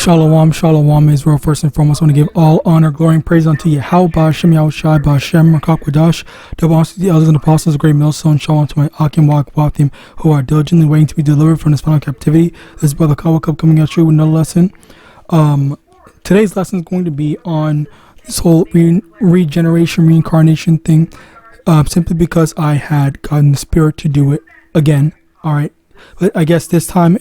Shalom, shalom, Israel. First and foremost, I want to give all honor, glory, and praise unto YAHAWAH, YAHAWASHI, BASHEM, Rakakwadash, the belongs to the elders and apostles, great millstone. Shalom to my Akim, Wakawatim, who are diligently waiting to be delivered from this final captivity. This is Brother Kawakub coming at you with another lesson. Today's lesson is going to be on this whole regeneration, reincarnation thing, simply because I had gotten the spirit to do it again. All right, but I guess this time,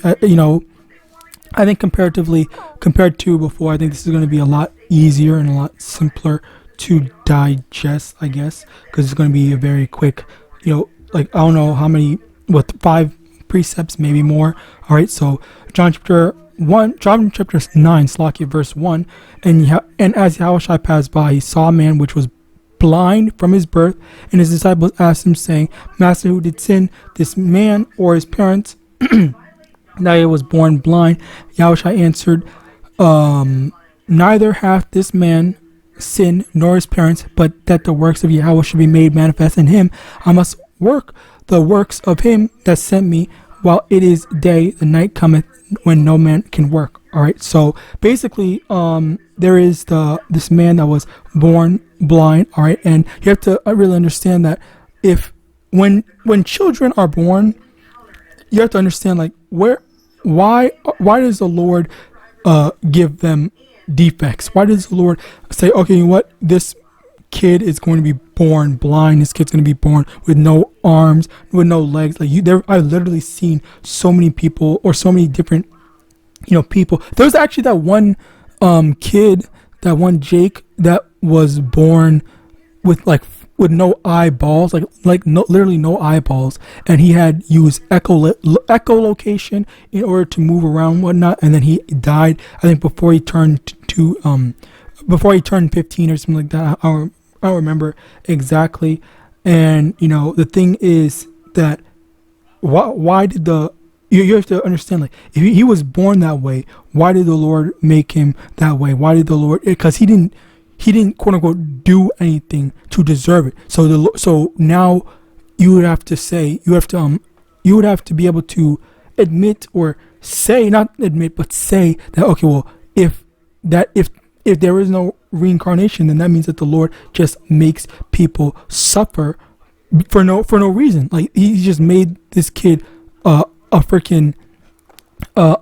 I think compared to before, I think this is going to be a lot easier and a lot simpler to digest, I guess, because it's going to be a very quick, I don't know how many, 5 precepts, maybe more. All right, so John chapter 9, Slakia, verse 1, and as Yahawashi passed by, he saw a man which was blind from his birth, and his disciples asked him, saying, Master, who did sin, this man or his parents, that he was born blind? Yahushua answered, neither hath this man sinned nor his parents, but that the works of Yahweh should be made manifest in him. I must work the works of him that sent me while it is day. The night cometh when no man can work. All right, so basically there is this man that was born blind. All right, and you have to really understand that when children are born, you have to understand why does the Lord give them defects? Why does the Lord say, okay, you know what, this kid is going to be born blind, this kid's going to be born with no arms, with no legs? I've literally seen so many people, or so many different people. There was actually that one kid, that one Jake, that was born with no eyeballs, literally no eyeballs, and he had used echolocation in order to move around and whatnot, and then he died, I think, before he turned 15 or something like that. I don't remember exactly. And the thing is that why did you have to understand, if he was born that way, why did the Lord make him that way? Why did the Lord? Because he didn't quote unquote do anything to deserve it. So now you would have to say, you would have to be able to admit, or say, not admit, but say that, okay, well, if there is no reincarnation, then that means that the Lord just makes people suffer for no reason. He just made this kid a freaking a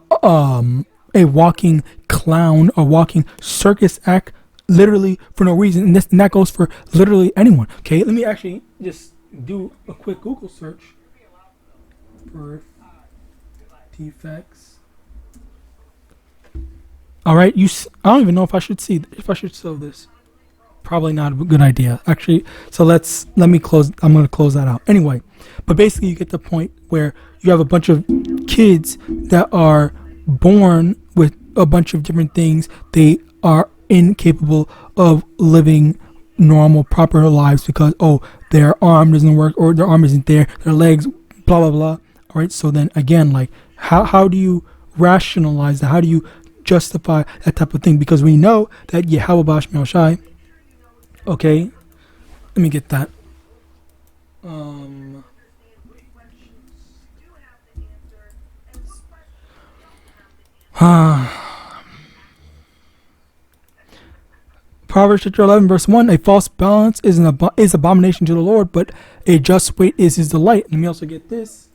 walking clown, a walking circus act, literally for no reason, and that goes for literally anyone. Okay, let me actually just do a quick Google search. Birth defects. All right, I don't even know if I should show this. Probably not a good idea, actually. So let me close. I'm going to close that out anyway. But basically, you get the point where you have a bunch of kids that are born with a bunch of different things. They are incapable of living normal, proper lives because, their arm doesn't work, or their arm isn't there, their legs, blah blah blah. All right, so then again, how do you rationalize that? How do you justify that type of thing? Because we know that YAHAWAH. Okay, let me get that. Proverbs chapter 11 verse 1, a false balance is abomination to the Lord, but a just weight is his delight. Let me also get this.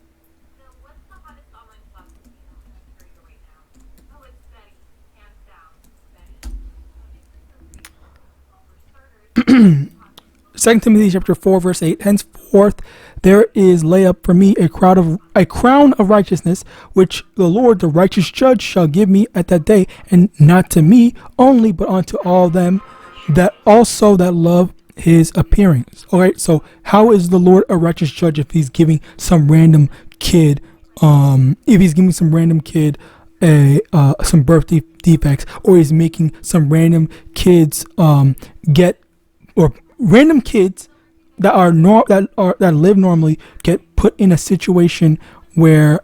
Second Timothy chapter 4 verse 8, henceforth there is lay up for me a crown of righteousness, which the Lord the righteous judge shall give me at that day, and not to me only, but unto all them that love his appearing. All right, so how is the Lord a righteous judge if he's giving some random kid some birth defects, or he's making some random kids random kids that live normally get put in a situation where,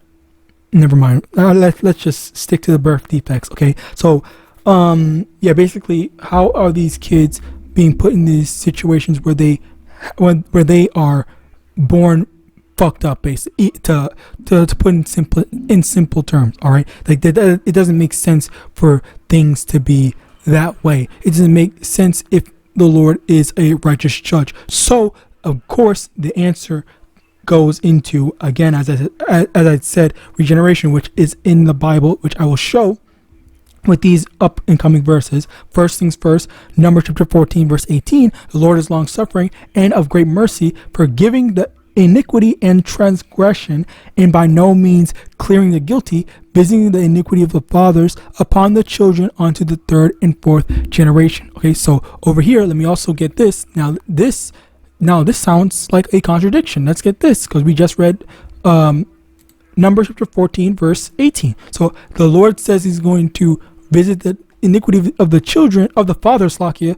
never mind, let's just stick to the birth defects. Okay, so basically, how are these kids being put in these situations where they are born fucked up, basically, to put in simple terms. All right, like it doesn't make sense for things to be that way. It doesn't make sense if the Lord is a righteous judge. So of course the answer goes into, again, as I said, regeneration, which is in the Bible, which I will show with these up and coming verses. First things first, Numbers chapter 14 verse 18, the Lord is long suffering and of great mercy, forgiving the iniquity and transgression, and by no means clearing the guilty, visiting the iniquity of the fathers upon the children unto the third and fourth generation. Okay, so over here, let me also get this. Now this sounds like a contradiction. Let's get this, because we just read Numbers chapter 14 verse 18. So the Lord says he's going to visit the iniquity of the children of the fathers, Lakia,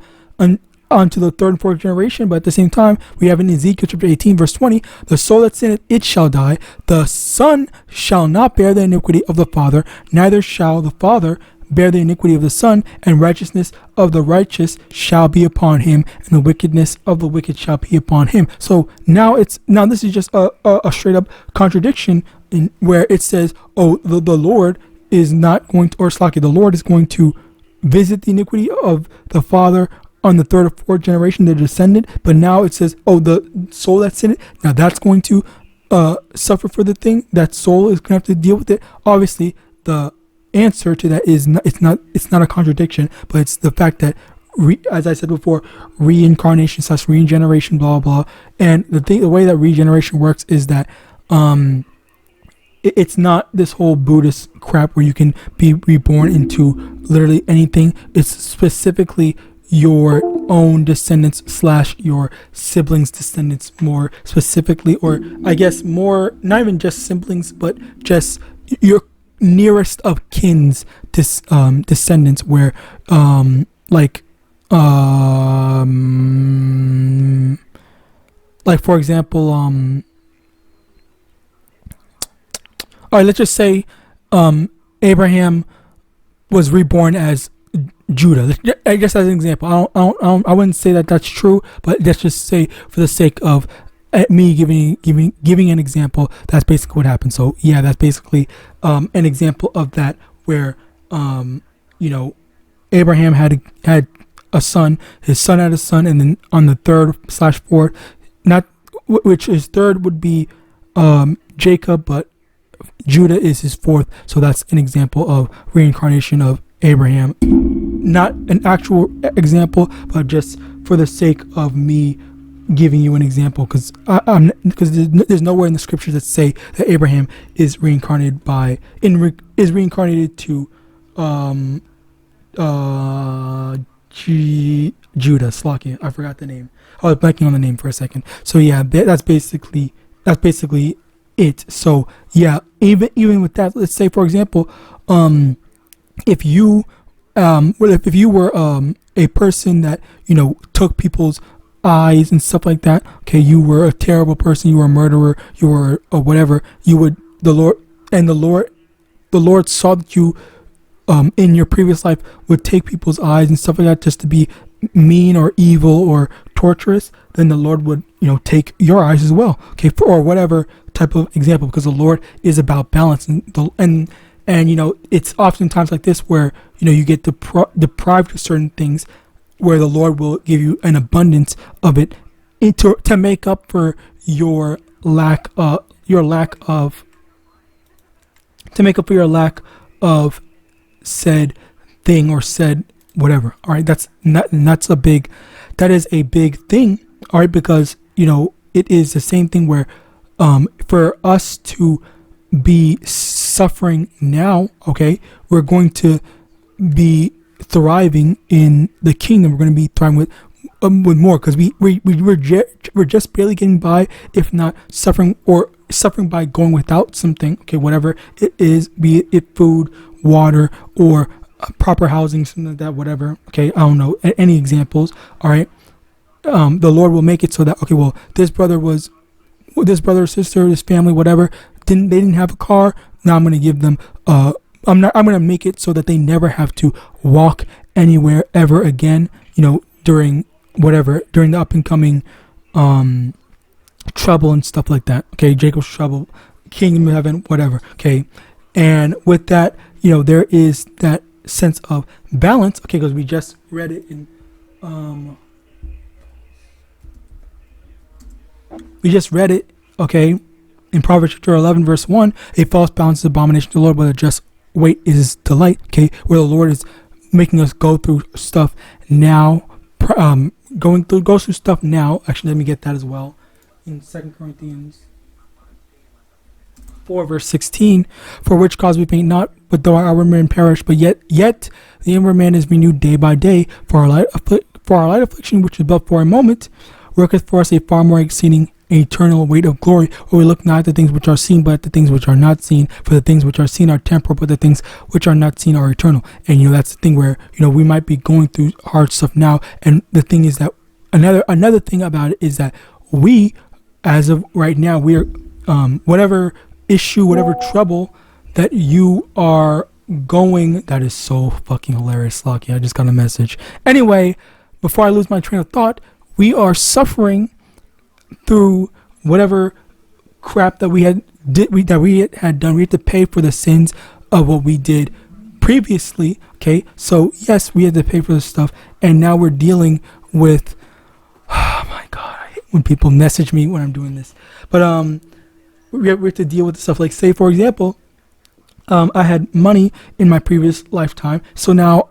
onto the third and fourth generation. But at the same time, we have in Ezekiel chapter 18 verse 20, the soul that sinneth, it shall die. The son shall not bear the iniquity of the father, neither shall the father bear the iniquity of the son, and righteousness of the righteous shall be upon him, and the wickedness of the wicked shall be upon him. So now this is just a straight up contradiction, in where it says, oh, the Lord is not going to, or Slaki, the Lord is going to visit the iniquity of the father on the third or fourth generation, the descendant. But now it says, oh, the soul that's in it, now that's going to suffer for the thing. That soul is going to have to deal with it. Obviously, the answer to that is it's not a contradiction, but it's the fact that as I said before, reincarnation / regeneration, blah blah. And the way that regeneration works is that it's not this whole Buddhist crap where you can be reborn into literally anything. It's specifically your own descendants / your siblings' descendants, more specifically, or I guess more, not even just siblings, but just your nearest of kin's descendants, where like for example, all right, let's just say Abraham was reborn as Judah. I guess as an example, I wouldn't say that that's true, but let's just say for the sake of me giving an example, that's basically what happened. So yeah, that's basically an example of that, where Abraham had a son, his son had a son, and then on the third / fourth, not which his third would be Jacob, but Judah is his fourth. So that's an example of reincarnation of Abraham. Not an actual example, but just for the sake of me giving you an example, because there's nowhere in the scriptures that say that Abraham is reincarnated to Judah. Slakia, I forgot the name. I was blanking on the name for a second. So yeah, that's basically it. So yeah, even with that, let's say for example, if you were a person that took people's eyes and stuff like that, okay, you were a terrible person, you were a murderer, you were or whatever, the Lord saw that you in your previous life would take people's eyes and stuff like that just to be mean or evil or torturous, then the Lord would take your eyes as well, okay, or whatever type of example, because the Lord is about balance, and it's oftentimes like this where you get deprived of certain things, where the Lord will give you an abundance of it to make up for your lack of said thing or said whatever. All right, that is a big thing. All right, because it is the same thing where for us to be suffering now, okay, we're going to be thriving in the kingdom. We're going to be thriving with more, because we're just barely getting by, if not suffering by going without something, okay, whatever it is, be it food, water, or proper housing, something like that, whatever, okay, I don't know, any examples. All right, the Lord will make it so that, okay, well, this brother or sister, this family, whatever, they didn't have a car. Now I'm going to give them I'm going to make it so that they never have to walk anywhere ever again, during the up and coming trouble and stuff like that. Okay, Jacob's trouble, kingdom of heaven, whatever. Okay, and with that, there is that sense of balance. Okay, because we just read it in okay, in Proverbs chapter 11 verse 1, a false balance is abomination to the Lord, but a just weight is his delight. Okay, where the Lord is making us go through stuff now, go through stuff now. Actually, let me get that as well. In 2 Corinthians 4 verse 16, for which cause we faint not, but though our outward man perish, but yet the inward man is renewed day by day. For our light affliction, which is but for a moment, worketh for us a far more exceeding eternal weight of glory, where we look not at the things which are seen, but at the things which are not seen. For the things which are seen are temporal, but the things which are not seen are eternal. And that's the thing where we might be going through hard stuff now, and the thing is that another thing about it is that we, as of right now, we are whatever issue, whatever trouble that you are going. That is so fucking hilarious, Lucky. I just got a message. Anyway, before I lose my train of thought, we are suffering through whatever crap that we had done. We have to pay for the sins of what we did previously. Okay, so yes, we had to pay for this stuff, and now we're dealing with. Oh my God, I hate when people message me when I'm doing this. But we have to deal with stuff like, say for example, I had money in my previous lifetime, so now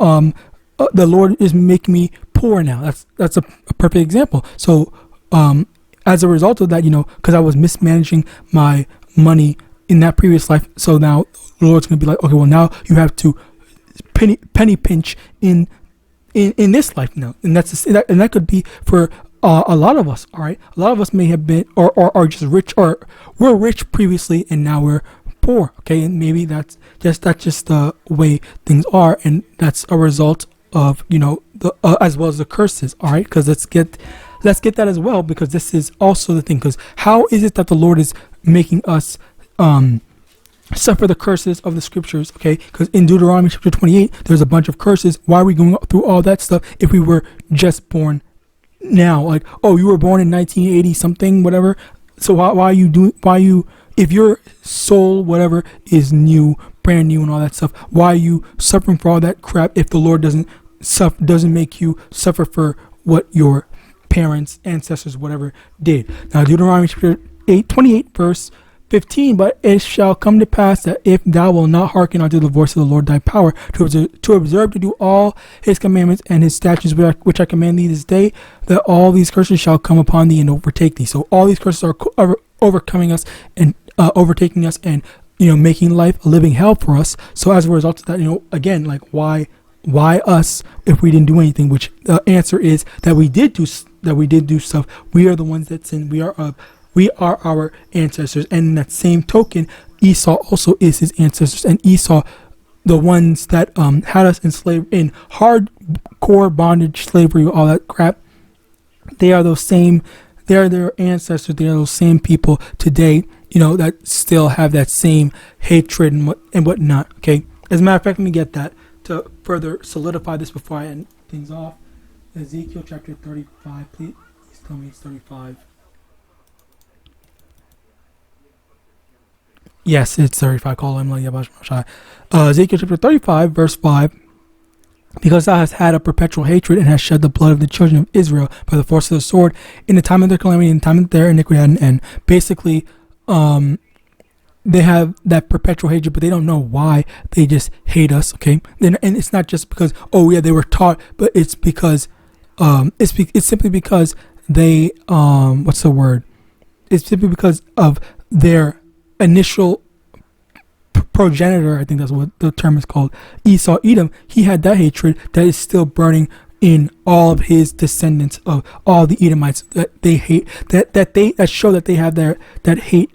the Lord is making me poor now. That's a perfect example. So as a result of that, because I was mismanaging my money in that previous life, so now the Lord's going to be like, okay, well now you have to penny pinch in this life now, and that could be for a lot of us. All right, a lot of us may have been or just rich, or we're rich previously and now we're poor. Okay, and maybe that's just the way things are, and that's a result of the as well as the curses. All right, because let's get that as well, because this is also the thing. Because how is it that the Lord is making us suffer the curses of the scriptures? Okay, because in Deuteronomy chapter 28 there's a bunch of curses. Why are we going through all that stuff if we were just born now? Like, oh, you were born in 1980 something, whatever. So why if your soul whatever is new, brand new and all that stuff, why are you suffering for all that crap if the Lord doesn't make you suffer for what your parents, ancestors, whatever did? Now Deuteronomy chapter 28 verse 15, but it shall come to pass that if thou wilt not hearken unto the voice of the Lord thy power, to observe to do all his commandments and his statutes which I command thee this day, that all these curses shall come upon thee and overtake thee. So all these curses are overcoming us and overtaking us, and making life a living hell for us. So as a result of that, again, like why us if we didn't do anything? Which the answer is that we did do stuff. We are the ones that sin. We are our ancestors. And in that same token, Esau also is his ancestors, and Esau, the ones that had us enslaved in hardcore bondage, slavery, all that crap, they are their ancestors. They are those same people today, that still have that same hatred and whatnot. Okay, as a matter of fact, let me get that to further solidify this before I end things off. Ezekiel chapter 35, please tell me it's 35. Yes, it's 35. Call him YAHAWAH. Ezekiel chapter 35, verse 5. Because thou hast had a perpetual hatred and hast shed the blood of the children of Israel by the force of the sword in the time of their calamity, in the time of their iniquity had an end. Basically, they have that perpetual hatred, but they don't know why. They just hate us. Okay, and it's not just because they were taught, but it's because it's simply because they what's the word? It's simply because of their initial progenitor. I think that's what the term is called. Esau, Edom. He had that hatred that is still burning in all of his descendants of all the Edomites, that they hate, that show that they have that hate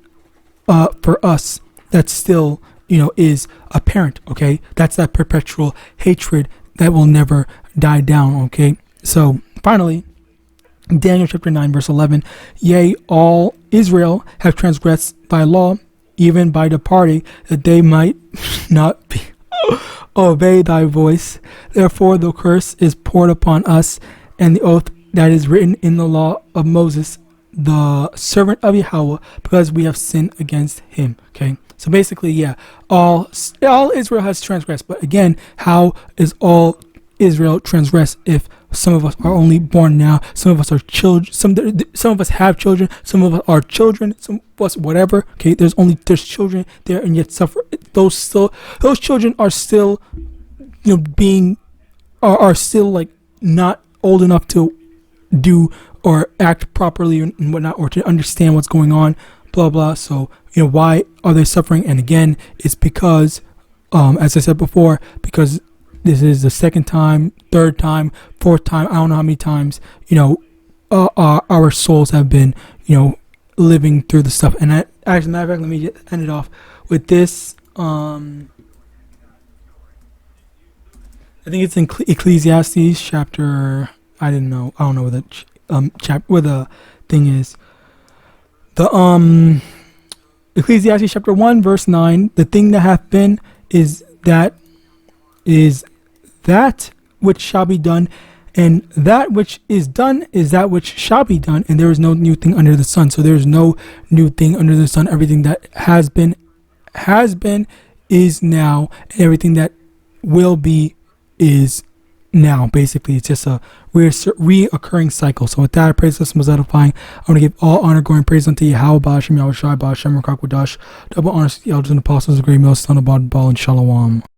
for us, that still is apparent. Okay, that's that perpetual hatred that will never die down. Okay, so finally, Daniel chapter 9 verse 11. Yea, all Israel have transgressed thy law, even by departing, that they might not obey thy voice. Therefore the curse is poured upon us, and the oath that is written in the law of Moses, the servant of Yahweh, because we have sinned against him. Okay, so basically, yeah, all Israel has transgressed. But again, how is all Israel transgress if some of us are only born now, some of us are children, some of us have children, some of us are children, some of us whatever. Okay, there's children there, and yet suffer. Those children are still, are still like not old enough to do or act properly and whatnot, or to understand what's going on, blah blah. So why are they suffering? And again, it's because, as I said before, because this is the second time, third time, fourth time, I don't know how many times, our souls have been, living through the stuff. And actually, matter of fact, let me just end it off with this. I think it's in Ecclesiastes chapter, I don't know where the where the thing is. The Ecclesiastes chapter 1 verse 9, the thing that hath been is that which shall be done, and that which is done is that which shall be done, and there is no new thing under the sun. So there is no new thing under the sun. Everything that has been, is now, and everything that will be is now. Basically, it's just a reoccurring cycle. So with that, I praise this most edifying. I want to give all honor, glory, and praise unto YAHAWAH, YAHAWASHI, YAHAWASHI, double honors to the elders and apostles, the great millstone, abode, ball, and shalom.